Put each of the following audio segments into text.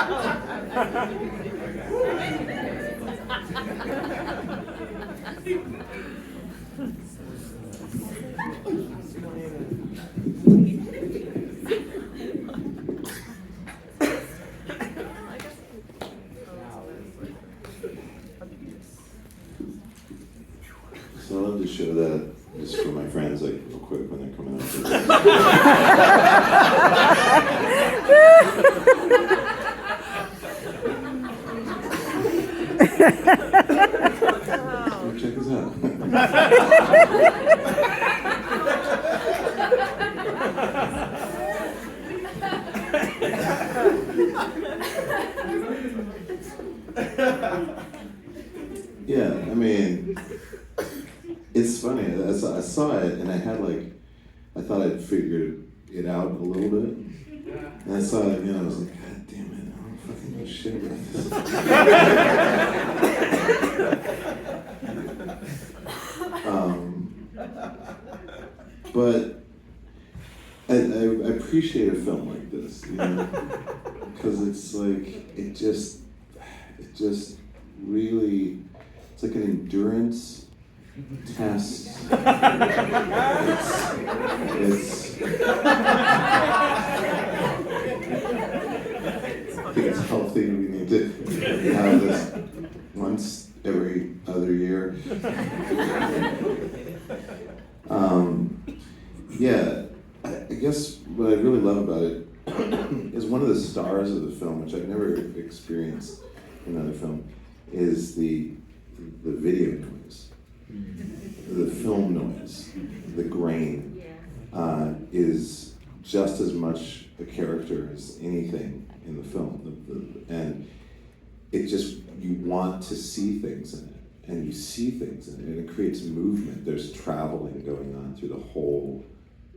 So I love to show that just for my friends, like real quick when they're coming up. Oh, check this out. Yeah, I mean, it's funny. I saw it and I had I thought I'd figured it out a little bit. And I saw it again, I was like, God damn it, I don't fucking know shit about this. But I appreciate a film like this, you know, because it's like, it just really, it's like an endurance test. It's I think it's healthy. We need to have this once every other year. Yeah, I guess what I really love about it is one of the stars of the film, which I've never experienced in another film, is the video noise. The film noise, the grain, is just as much a character as anything in the film. And it just, you want to see things in it, and you see things in it, and it creates movement. There's traveling going on through the whole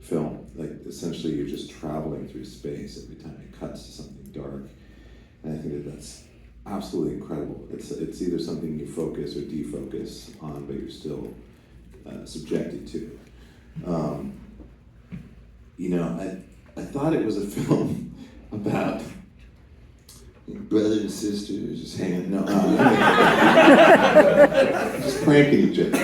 film. Like, essentially, you're just traveling through space every time it cuts to something dark. And I think that's absolutely incredible. It's either something you focus or defocus on, but you're still subjected to. You know, I thought it was a film about brothers and sisters just hanging. No, just pranking each other.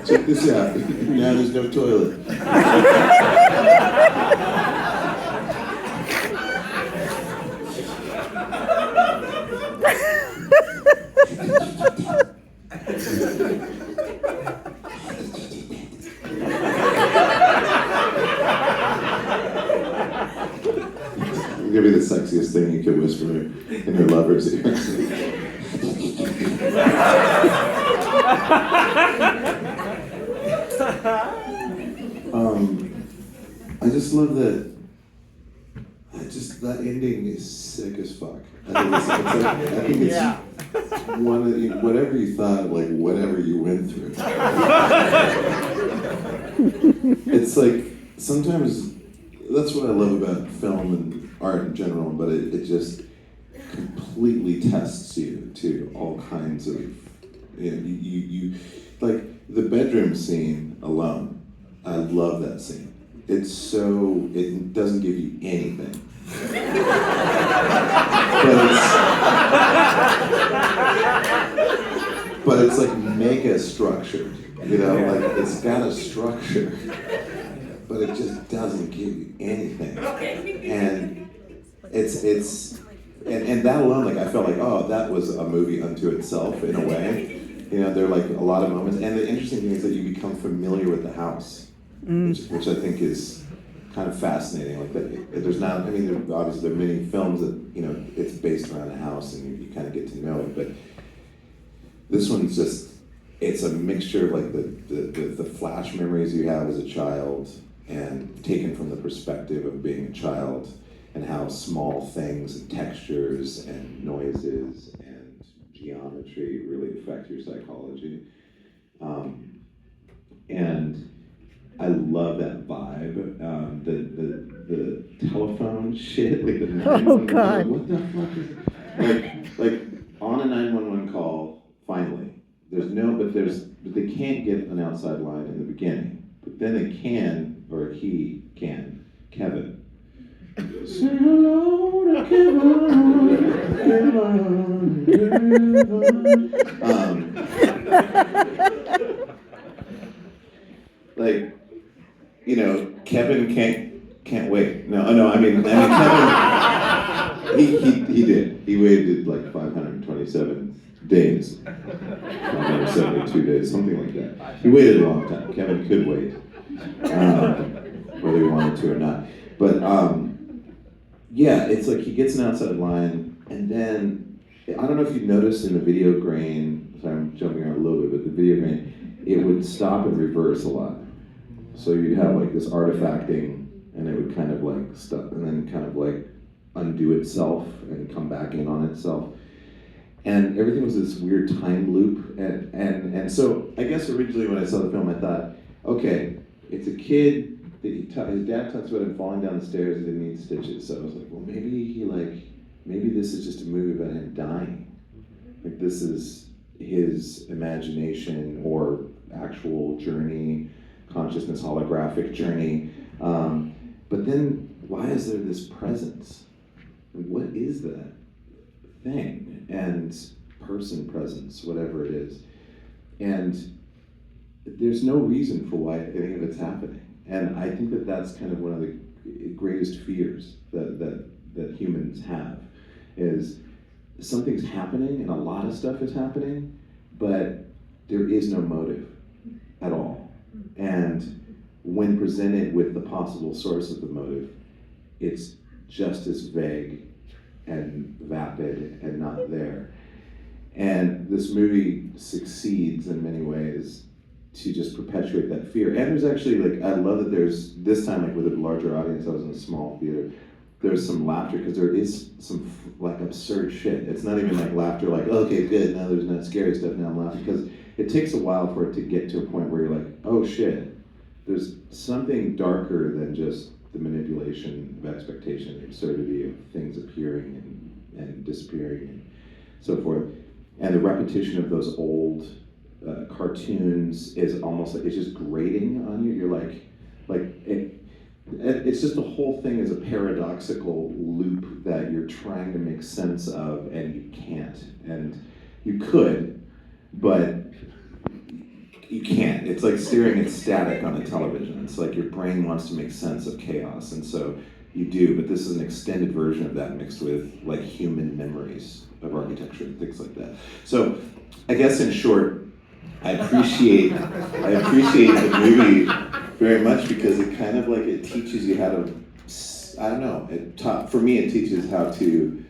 Check this out. Now there's no toilet. It's gonna be the sexiest thing you could whisper in your lover's ear. I just love that. That ending is sick as fuck. I think it's one of whatever you thought, like whatever you went through. It's like sometimes that's what I love about film and art in general, but it just completely tests you to all kinds of, you like the bedroom scene alone. I love that scene. It doesn't give you anything. but it's like mega structured, you know, like it's got a structure, but it just doesn't give you anything. And and that alone, like I felt like, oh, that was a movie unto itself in a way. You know, there are like a lot of moments, and the interesting thing is that you become familiar with the house, which I think is kind of fascinating. Like that, there's not. I mean, obviously there are many films that it's based around a house, and you kind of get to know it. But this one's it's a mixture of like the flash memories you have as a child, and taken from the perspective of being a child, and how small things and textures and noises and geometry really affect your psychology. And I love that vibe. The telephone shit, like the 911. Oh God! What the fuck is like on a 911 call? Finally, but they can't get an outside line in the beginning. But then they can, or he can, Kevin. Say hello to Kevin. Like, you know, Kevin can't wait. No, I mean Kevin, he did. He waited like 527 days, 572 days, something like that. He waited a long time. Kevin could wait, whether he wanted to or not. But yeah, it's like he gets an outside line, and then I don't know if you noticed in the video grain. Sorry, I'm jumping around a little bit, but the video grain, it would stop and reverse a lot. So you'd have like this artifacting, and it would kind of like stop, and then kind of like undo itself and come back in on itself. And everything was this weird time loop. And so I guess originally when I saw the film, I thought, okay, it's a kid. His dad talks about him falling down the stairs and didn't need stitches. So I was like, well, maybe this is just a movie about him dying. Like this is his imagination or actual journey, consciousness holographic journey. But then why is there this presence? What is that thing? And person presence, whatever it is. And there's no reason for why any of it's happening. And I think that that's kind of one of the greatest fears that humans have, is something's happening and a lot of stuff is happening, but there is no motive at all. And when presented with the possible source of the motive, it's just as vague and vapid and not there. And this movie succeeds in many ways to just perpetuate that fear. And there's actually, like, I love that there's, this time, like with a larger audience, I was in a small theater, there's some laughter, because there is some like absurd shit. It's not even like laughter like, okay, good, now there's not scary stuff, now I'm laughing, because it takes a while for it to get to a point where you're like, oh shit, there's something darker than just the manipulation of expectation, the absurdity of things appearing and disappearing and so forth. And the repetition of those old cartoons is almost like, it's just grating on you. You're like it's just the whole thing is a paradoxical loop that you're trying to make sense of, and you can't. And you could, but you can't. It's like staring at static on a television. It's like your brain wants to make sense of chaos, and so you do, but this is an extended version of that mixed with like human memories of architecture and things like that. So I guess in short, I appreciate the movie very much, because it kind of like, it teaches you how to, I don't know, for me it teaches how to,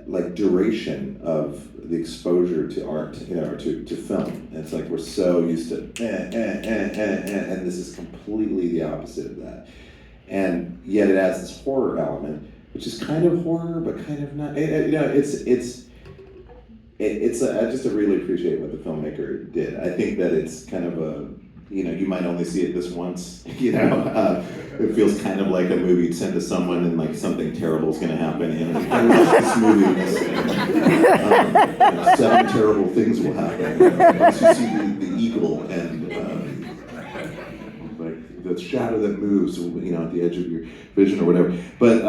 like, duration of the exposure to art, you know, or to film. And it's like we're so used to and this is completely the opposite of that. And yet it adds this horror element, which is kind of horror, but kind of not. You know, I just really appreciate what the filmmaker did. I think that it's kind of a, you know, you might only see it this once, you know. It feels kind of like a movie you'd send to someone and like something terrible is going to happen. And like, I watch this movie, and 7 terrible things will happen. You know, once you see the eagle and like the shadow that moves, you know, at the edge of your vision or whatever. But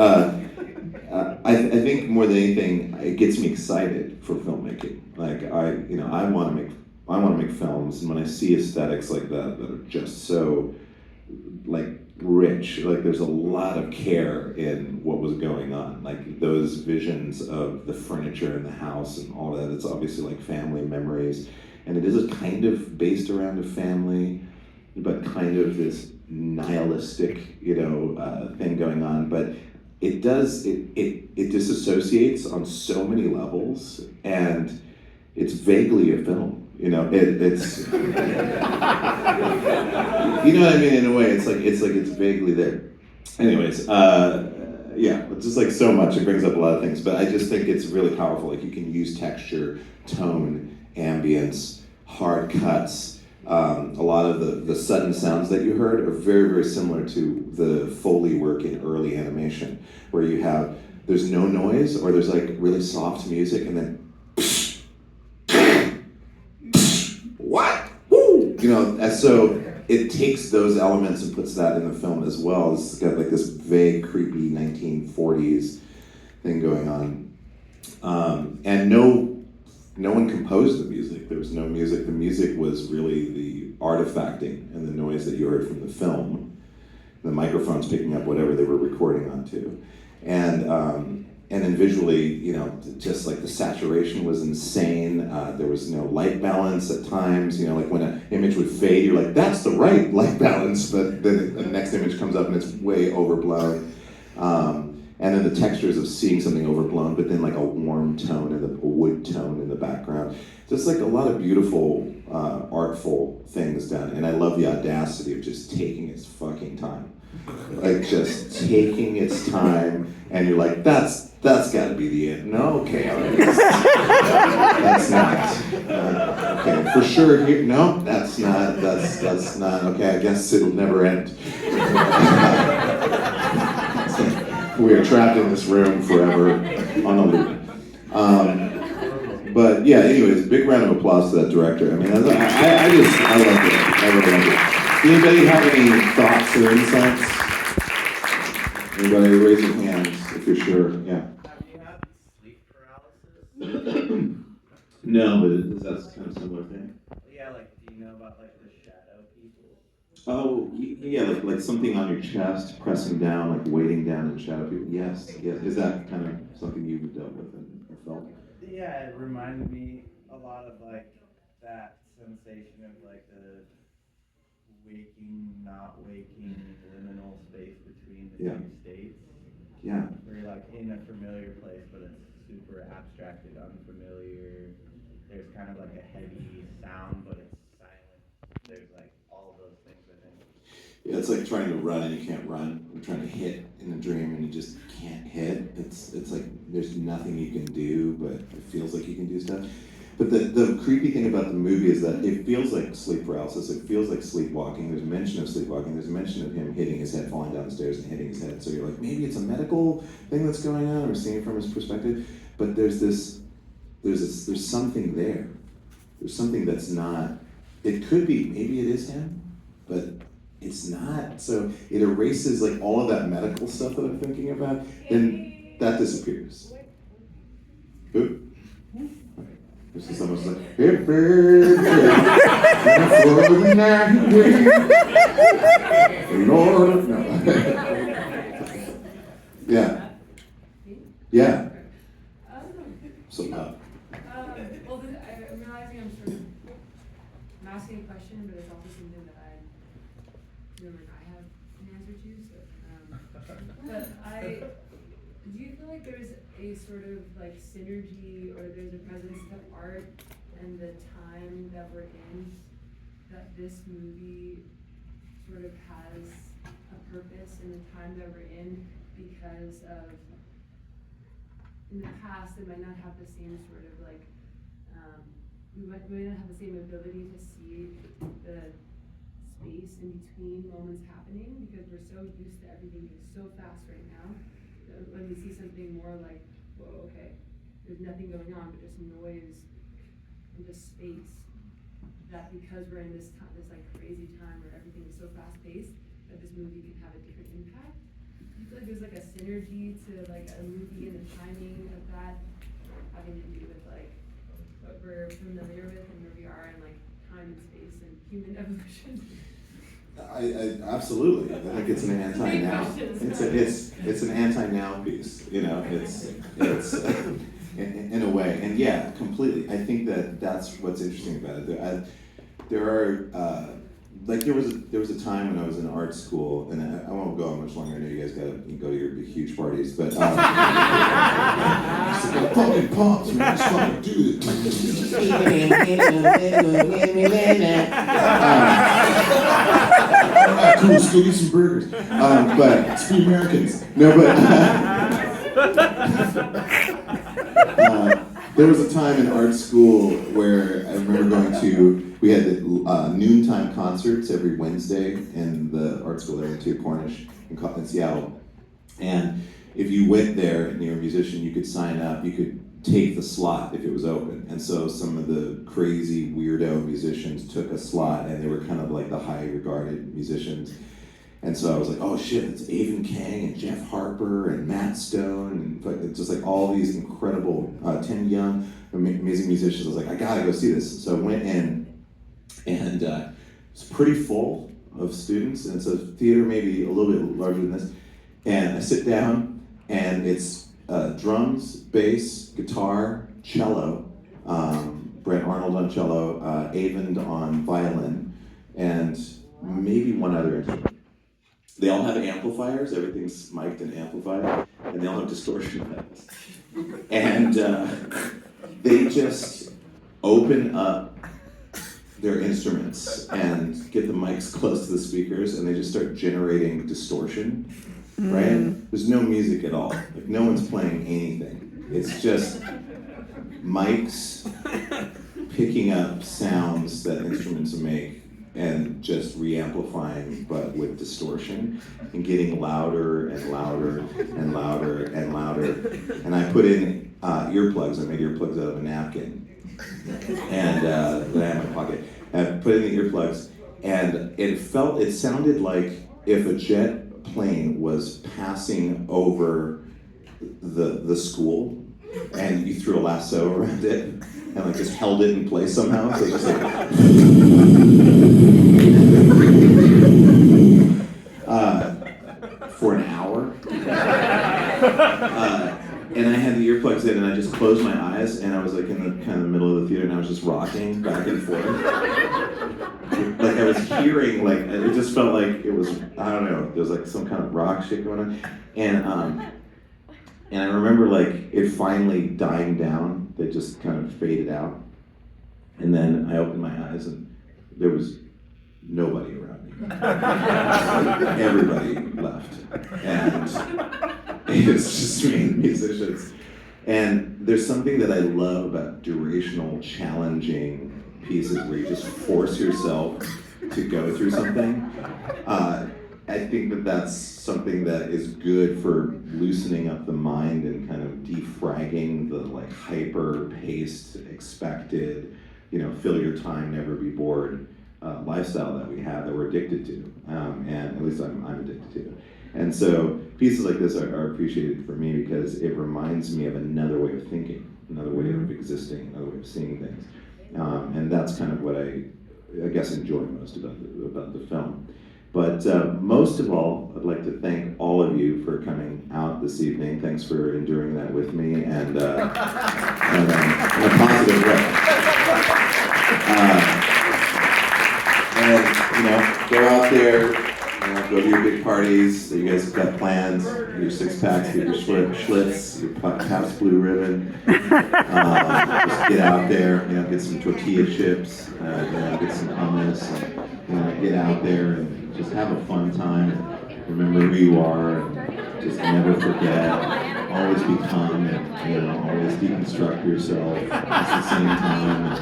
I think more than anything, it gets me excited for filmmaking. Like I want to make films, and when I see aesthetics like that are just so like rich, like there's a lot of care in what was going on, like those visions of the furniture in the house and all that. It's obviously like family memories, and it is a kind of based around a family, but kind of this nihilistic, you know, thing going on. But it disassociates on so many levels, and it's vaguely a film. You know, it's you know what I mean. In a way, it's vaguely there. Anyways, yeah, it's just like so much. It brings up a lot of things, but I just think it's really powerful. Like you can use texture, tone, ambience, hard cuts. A lot of the sudden sounds that you heard are very, very similar to the Foley work in early animation, where there's no noise, or there's like really soft music, and then what? Woo! You know, so it takes those elements and puts that in the film as well. It's got like this vague, creepy 1940s thing going on. And no one composed the music. There was no music. The music was really the artifacting and the noise that you heard from the film. The microphones picking up whatever they were recording onto. And then visually, you know, just like the saturation was insane. There was no light balance at times. You know, like when an image would fade, you're like, that's the right light balance. But then the next image comes up and it's way overblown. And then the textures of seeing something overblown, but then like a warm tone and a wood tone in the background. Just like a lot of beautiful, artful things done. And I love the audacity of just taking its fucking time. Like just taking its time, and you're like, that's gotta be the end. No, okay, all right. That's not. Okay, for sure, here, no, that's not, okay, I guess it'll never end. We are trapped in this room forever on a loop. But yeah, anyways, big round of applause to that director. I mean, I love it. I really love it. Does anybody have any thoughts or insights? Anybody raise your hands if you're sure, yeah. Have you had sleep paralysis? No, but that's kind of a similar thing. Yeah, like, do you know about like the shadow people? Oh, yeah, like something on your chest, pressing down, like weighting down in shadow people. Yes. Is that kind of something you've dealt with and felt? Yeah, it reminded me a lot of like that sensation of like the waking, not waking, liminal space between the two states. Yeah. Where you're like in a familiar place, but it's super abstracted, unfamiliar. There's kind of like a heavy sound, but it's silent. There's like all those things, I think. Yeah, it's like trying to run and you can't run. You're trying to hit in a dream and you just can't hit. It's like there's nothing you can do, but it feels like you can do stuff. But the creepy thing about the movie is that it feels like sleep paralysis. It feels like sleepwalking. There's mention of sleepwalking. There's mention of him hitting his head, falling down the stairs and hitting his head. So you're like, maybe it's a medical thing that's going on, or seeing it from his perspective. But there's something there. There's something that's not. It could be, maybe it is him, but it's not. So it erases like all of that medical stuff that I'm thinking about, then that disappears. Oop. This is almost like, hey, bird, Lord, no. Yeah. Yeah. So, well, I'm realizing I'm sort of asking a question, but it's also something that I feel like I have an answer to. So, do you feel like there's a sort of like synergy, or there's a presence of art and the time that we're in, that this movie sort of has a purpose in the time that we're in, because of, in the past it might not have the same sort of like, we might not have the same ability to see the space in between moments happening, because we're so used to everything being so fast right now. When we see something more like, whoa, okay, there's nothing going on but just noise and just space, that because we're in this time, this like crazy time where everything is so fast paced, that this movie can have a different impact. Do you feel like there's like a synergy to like a movie and the timing of that having to do with like what we're familiar with and where we are in like time and space and human evolution? I absolutely. I think it's an anti-now. It's an anti-now piece. You know, it's in a way, and yeah, completely. I think that's what's interesting about it. There are like there was a time when I was in art school, and I won't go on much longer. I know you guys got to go to your huge parties, but fucking pops, man, just fucking do it. Cool, let's go get some burgers. But it's the Americans. No, but there was a time in art school where I remember going to. We had noontime concerts every Wednesday in the art school that I went to, Cornish in Seattle. And if you went there and you were a musician, you could sign up. You could take the slot if it was open. And so some of the crazy weirdo musicians took a slot, and they were kind of like the high regarded musicians. And so I was like, oh shit, it's Avon Kang and Jeff Harper and Matt Stone and just like all these incredible, 10 young, amazing musicians. I was like, I gotta go see this. So I went in, and it's pretty full of students, and so theater maybe a little bit larger than this. And I sit down, and it's drums, bass, guitar, cello, Brent Arnold on cello, Avon on violin, and maybe one other instrument. They all have amplifiers, everything's mic'd and amplified, and they all have distortion pedals. And they just open up their instruments and get the mics close to the speakers, and they just start generating distortion, right? There's no music at all. Like, no one's playing anything. It's just mics picking up sounds that instruments make and just re-amplifying, but with distortion, and getting louder and louder and louder and louder. And I put in earplugs. I made earplugs out of a napkin, and that I had in my pocket. And I put in the earplugs, and it sounded like if a jet plane was passing over the school, and you threw a lasso around it, and like just held it in place somehow. So it was just like for an hour. And I had the earplugs in, and I just closed my eyes, and I was like in the kind of the middle of the theater, and I was just rocking back and forth. Like I was hearing, like it just felt like it was, I don't know, there was like some kind of rock shit going on. And I remember like it finally dying down. They just kind of faded out. And then I opened my eyes, and there was nobody around me. Everybody left. And it was just me and musicians. And there's something that I love about durational, challenging pieces where you just force yourself to go through something. I think that that's something that is good for loosening up the mind and kind of defragging the like hyper-paced, expected, fill your time, never be bored lifestyle that we have, that we're addicted to, and at least I'm addicted to. And so pieces like this are appreciated for me because it reminds me of another way of thinking, another way of existing, another way of seeing things, and that's kind of what I guess enjoy most about the film. But most of all, I'd like to thank all of you for coming out this evening. Thanks for enduring that with me, and in a positive way. And go out there, go to your big parties that you guys have got planned, your six-packs, your Schlitz, your Pabst Blue Ribbon. Just get out there, get some tortilla chips, get some hummus, and, get out there and just have a fun time. Remember who you are, and just never forget. Always be calm, and always deconstruct yourself at the same time. And,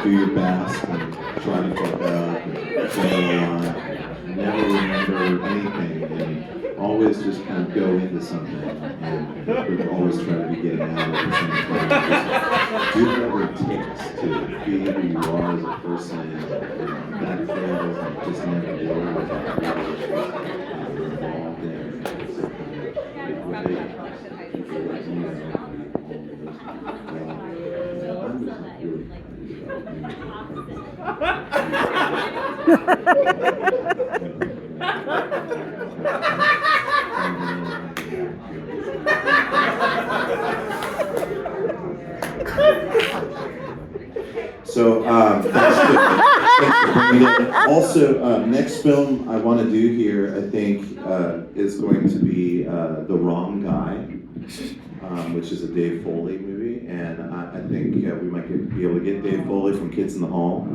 do your best and try to fuck up and fail a lot. Never remember anything, and always just kind of go into something, and always try to be getting out at the same time. Just do whatever it takes to be who you are as a person, and that fails, and just never worry about what you're involved in. So thanks for bringing it. Also, next film I want to do here, I think, is going to be The Wrong Guy, which is a Dave Foley movie, and I think we might be able to get Dave Foley from Kids in the Hall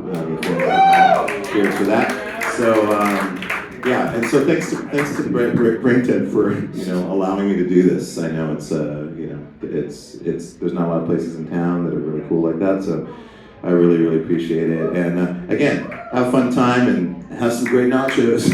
here for that. So yeah, and so thanks to Brainted for allowing me to do this. I know it's there's not a lot of places in town that are really cool like that, so I really appreciate it. And again, have a fun time and have some great nachos.